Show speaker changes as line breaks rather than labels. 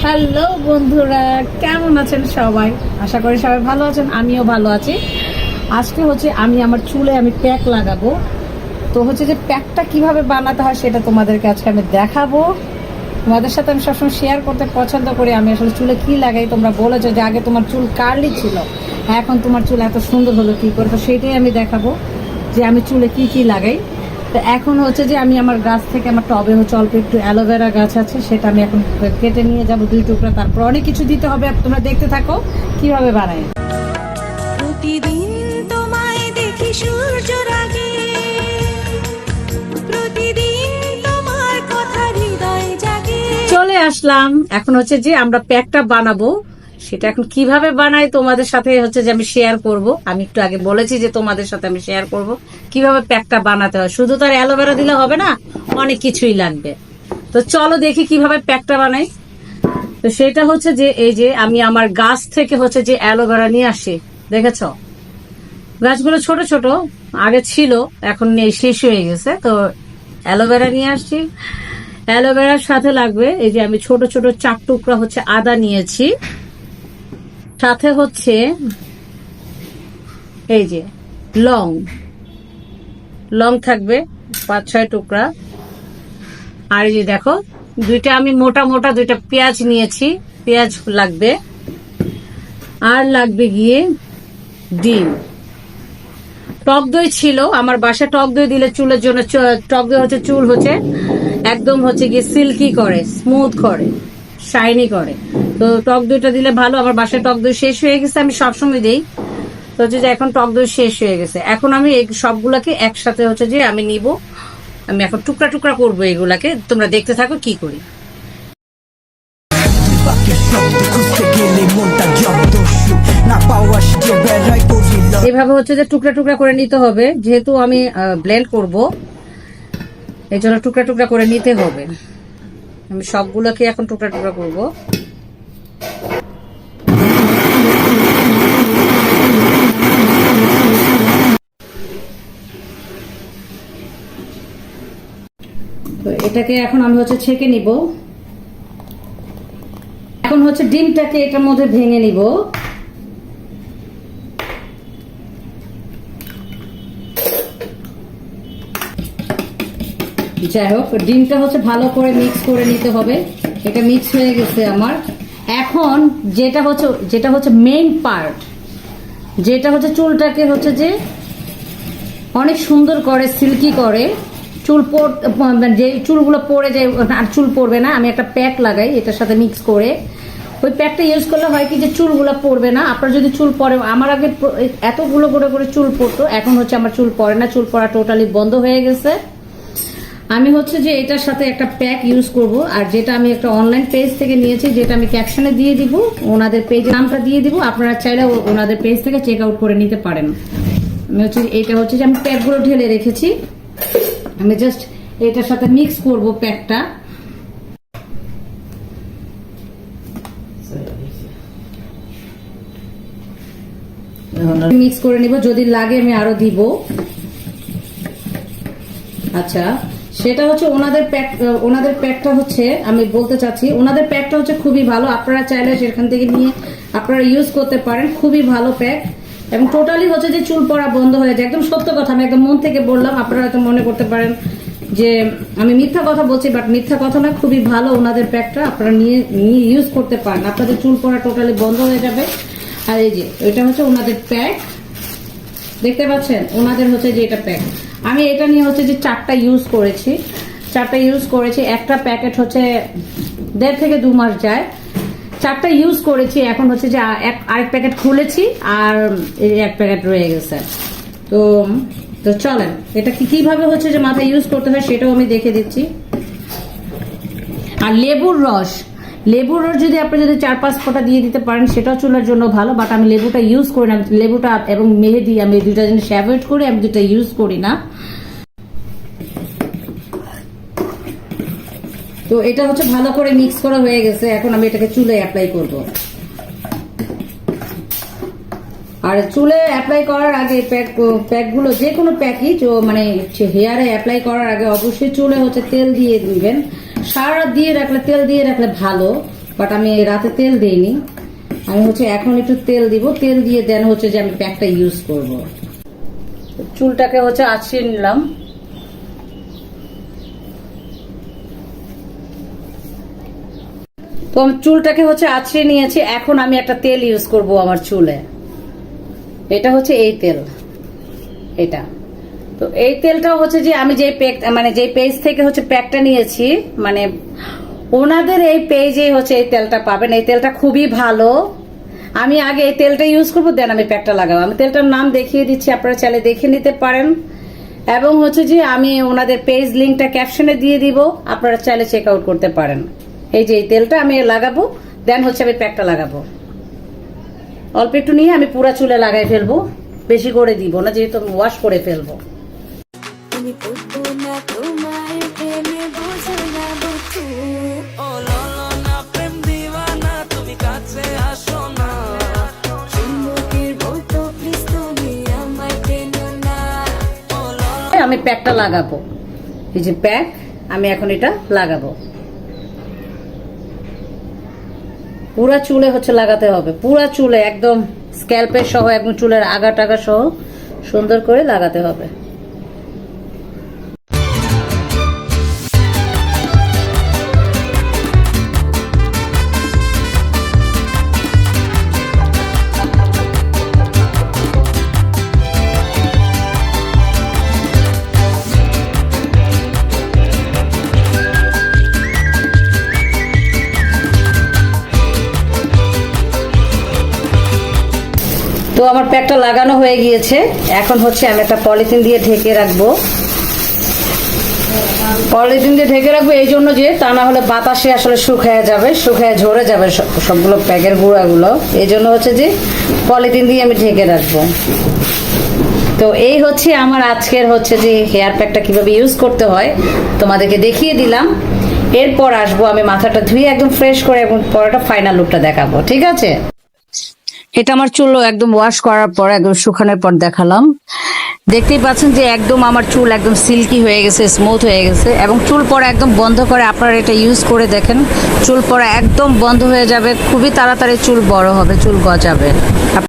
Hello বন্ধুরা, কেমন আছেন সবাই? আশা করি সবাই ভালো আছেন, আমিও ভালো আছি। আজকে হচ্ছে আমি আমার চুলে প্যাক লাগাবো। তো হচ্ছে যে প্যাকটা কিভাবে বানাতে হয় সেটা তোমাদেরকে আজকে আমি দেখাবো। তোমাদের সাথে আমি সবসময় শেয়ার করতে পছন্দ করি। আমি আসলে চুলে কি লাগাই, তোমরা বলেছো যে আগে তোমার চুল কার্লি ছিল, এখন তোমার চুল এত সুন্দর হলো কি করে। তো সেইটাই আমি দেখাবো যে আমি চুলে কি কি লাগাই। তো এখন হচ্ছে যে আমি আমার গাছ থেকে, আমার টবে হচ্ছে অল্প একটু অ্যালোভেরা গাছ আছে, সেটা আমি এখন কেটে নিয়ে যাবো 2 টুকরা। তারপর অনেক কিছু দিতে হবে, তোমরা দেখতে থাকো কিভাবে বানাই।
প্রতিদিন তোমায় দেখি সূর্যের আগে, প্রতিদিন তোমার কথা হৃদয়ে জাগে।
চলে আসলাম, এখন হচ্ছে যে আমরা প্যাকটা বানাবো। সেটা এখন কিভাবে বানাই তোমাদের সাথে হচ্ছে যে আমি শেয়ার করব। আমি একটু আগে বলেছি যে তোমাদের সাথে আমি শেয়ার করব কিভাবে প্যাকটা বানাতে হয়। শুধু তার অ্যালোভেরা দিলে হবে না, অনেক কিছুই লাগবে। তো চলো দেখি কিভাবে প্যাকটা বানাই। তো সেটা হচ্ছে যে এই যে আমি আমার গাছ থেকে হচ্ছে যে অ্যালোভেরা নিয়ে আসি। দেখেছ, গাছগুলো ছোট ছোট আগে ছিল, এখন নেই, শেষ হয়ে গেছে। তো অ্যালোভেরা নিয়ে আসছি। অ্যালোভেরার সাথে লাগবে এই যে আমি ছোট ছোট 4 টুকরা হচ্ছে আদা নিয়েছি। সাথে হচ্ছে এই যে লং থাকবে 5-6 টুকরা। আর এই যে দেখো, দুইটা আমি মোটা মোটা 2টা পেঁয়াজ নিয়েছি, পেঁয়াজ লাগবে। আর লাগবে গিয়ে ডিম। টক দই ছিল আমার বাসায়, টক দই দিলে চুলের জন্য, টক দই হচ্ছে চুল হচ্ছে একদম হচ্ছে গিয়ে সিল্কি করে, স্মুথ করে, শাইনি করে। তো টক দইটা দিলে ভালো। আমার বাসায় টক দই শেষ হয়ে গেছে, আমি সবসময় দিই। তো হচ্ছে যে এখন টক দই শেষ হয়ে গেছে। এখন আমি এই সবগুলাকে একসাথে হচ্ছে যে আমি নিব। আমি এখন টুকরা টুকরা করবো এগুলাকে, তোমরা দেখতে থাকো কি করি। এভাবে হচ্ছে যে টুকরা টুকরা করে নিতে হবে, যেহেতু আমি ব্লেন্ড করব, এই জন্য টুকরা টুকরা করে নিতে হবে। আমি সবগুলোকে এখন টুকরা টুকরা করব। তো এটাকে এখন আমি হচ্ছে ছেঁকে নিব। এখন হচ্ছে ডিমটাকে এটার মধ্যে ভেঙে নিব। যাই হোক, ডিমটা হচ্ছে ভালো করে মিক্স করে নিতে হবে। এটা মিক্স হয়ে গেছে আমার। এখন যেটা হচ্ছে মেইন পার্ট, যেটা হচ্ছে চুলটাকে হচ্ছে যে অনেক সুন্দর করে, সিল্কি করে। যে চুলগুলো পড়ে যায় আর চুল পড়বে না, আমি একটা প্যাক লাগাই এটার সাথে মিক্স করে। ওই প্যাকটা ইউজ করলে হয় কি যে চুলগুলো পড়বে না। আপনার যদি চুল পড়ে, আমার আগে এতগুলো করে চুল পড়তো, এখন হচ্ছে আমার চুল পড়ে না, চুল পড়া টোটালি বন্ধ হয়ে গেছে। আমি হচ্ছে যে এটার সাথে একটা প্যাক ইউজ করব। আর যেটা আমি একটা অনলাইন পেজ থেকে নিয়েছি, যেটা আমি ক্যাপশনে দিয়ে দিব, ওনাদের পেজের নামটা দিয়ে দিব, আপনারা চাইলে ওনাদের পেজ থেকে চেক আউট করে নিতে পারেন। আমি হচ্ছে এটা হচ্ছে যে আমি প্যাকগুলো ঢেলে রেখেছি, আমি জাস্ট এটার সাথে মিক্স করব প্যাকটা। মিক্স করে নিব, যদি লাগে আমি আরো দিব। আচ্ছা, সেটা হচ্ছে ওনাদের প্যাকটা হচ্ছে, আমি বলতে চাচ্ছি ওনাদের প্যাকটা হচ্ছে খুবই ভালো। আপনারা চাইলে সেখান থেকে নিয়ে আপনারা ইউজ করতে পারেন, খুবই ভালো প্যাক। এবং টোটালি হচ্ছে যে চুল পড়া বন্ধ হয়ে যায়। একদম সত্য কথা, আমি একদম মন থেকে বললাম। আপনারা হয়তো মনে করতে পারেন যে আমি মিথ্যা কথা বলছি, বাট মিথ্যা কথা না, খুবই ভালো ওনাদের প্যাকটা। আপনারা নিয়ে ইউজ করতে পারেন, আপনাদের চুল পড়া টোটালি বন্ধ হয়ে যাবে। আর এই যে এটা হচ্ছে ওনাদের প্যাক, দেখতে পাচ্ছেন ওনাদের হচ্ছে যে এটা প্যাক। আমি এটা নিয়ে হচ্ছে যে 4টা ইউজ করেছি। একটা প্যাকেট হচ্ছে 1.5 থেকে 2 মাস যায়। 4টা ইউজ করেছি। এখন হচ্ছে যে আরেক প্যাকেট খুলেছি, আর এক প্যাকেট রয়ে গেছে। তো চলেন এটা কিভাবে হচ্ছে যে মাথায় ইউজ করতে হয় সেটাও আমি দেখে দিচ্ছি। আর লেবুর রস যদি আপনি 4-5 ফোঁটা দিয়ে দিতে পারেন, সেটাও চুলের জন্য ভালো। বাট আমি লেবুটা ইউজ করি না, লেবুটা এবং মেহেদি, আমি 2টা জিনিস অ্যাভয়েড করি, আমি 2টা ইউজ করি না। তো এটা হচ্ছে ভালো করে মিক্স করা হয়ে গেছে। এখন আমি এটাকে চুলে অ্যাপ্লাই করব। আর চুলে অ্যাপ্লাই করার আগে প্যাকগুলো যে কোনো প্যাকই মানে হেয়ারে অ্যাপ্লাই করার আগে অবশ্যই চুলে হচ্ছে তেল দিয়ে দিবেন। সারা রাত দিয়ে রাখলে তেল দিয়ে রাখলে ভালো, বাট আমি রাতে তেল দিইনি। আমি হচ্ছে এখন একটু তেল দিব, তেল দিয়ে দেন হচ্ছে যে আমি প্যাকটা ইউজ করব। চুলটাকে হচ্ছে আঁচড়িয়ে নিলাম। তো আমি চুলটাকে হচ্ছে আঁচড়িয়ে নিয়েছি। এখন আমি একটা তেল ইউজ করব আমার চুলে। এটা হচ্ছে এই তেল, এটা। তো এই তেলটাও হচ্ছে যে আমি যে প্যাক মানে যে পেজ থেকে হচ্ছে প্যাকটা নিয়েছি, মানে ওনাদের এই পেজে হচ্ছে এই তেলটা পাবেন। এই তেলটা খুবই ভালো। আমি আগে এই তেলটা ইউজ করবো, দেন আমি প্যাকটা লাগাবো। আমি তেলটার নাম দেখিয়ে দিচ্ছি, আপনারা চাইলে দেখে নিতে পারেন। এবং হচ্ছে যে আমি ওনাদের পেজ লিঙ্কটা ক্যাপশনে দিয়ে দিব, আপনারা চাইলে চেক আউট করতে পারেন। এই যে এই তেলটা আমি লাগাবো, দেন হচ্ছে আমি প্যাকটা লাগাবো। অল্প একটু নিয়ে আমি পুরা চুলে লাগাই ফেলবো, বেশি করে দিব না, যেহেতু আমি ওয়াশ করে ফেলবো।
আমি পড়বো না তোমার প্রেমে, বোঝো না বুঝু। ও ললো না প্রেম দিওয়ানা, তুমি কাছে আসো না। চুম্বকের মতো প্লিজ তুমি আমায় টেনো না। ও ললো
আমি প্যাকটা লাগাবো। এই যে প্যাক, আমি এখন এটা লাগাবো। পুরা চুলে হচ্ছে লাগাতে হবে, পুরা চুলে একদম স্ক্যাল্পের সহ, একদম চুলের আগা টাগা সহ সুন্দর করে লাগাতে হবে। তো আমার প্যাকটা লাগানো হয়ে গিয়েছে। এখন হচ্ছে আমি একটা পলিথিন দিয়ে ঢেকে রাখবো। পলিথিন দিয়ে ঢেকে রাখবো এই জন্য যে তা না হলে বাতাসে আসলে শুকায় যাবে, শুকায় ঝরে যাবে সবগুলো প্যাকের গুঁড়াগুলো। এই জন্য হচ্ছে যে পলিথিন দিয়ে আমি ঢেকে রাখবো। তো এই হচ্ছে আমার আজকের হচ্ছে যে হেয়ার প্যাকটা কিভাবে ইউজ করতে হয় তোমাদেরকে দেখিয়ে দিলাম। এরপর আসবো আমি মাথাটা ধুয়ে একদম ফ্রেশ করে, এবং পরেটা ফাইনাল লুকটা দেখাবো। ঠিক আছে? এটা আমার চুল একদম ওয়াশ করার পর, একদম শুকানোর পর দেখালাম। দেখতেই পাচ্ছেন যে একদম আমার চুল একদম সিল্কি হয়ে গেছে, স্মুথ হয়ে গেছে। এবং চুল পড়া একদম বন্ধ করে আপনারা এটা ইউজ করে দেখেন, চুল পড়া একদম বন্ধ হয়ে যাবে। খুবই তাড়াতাড়ি চুল বড় হবে, চুল গজাবে।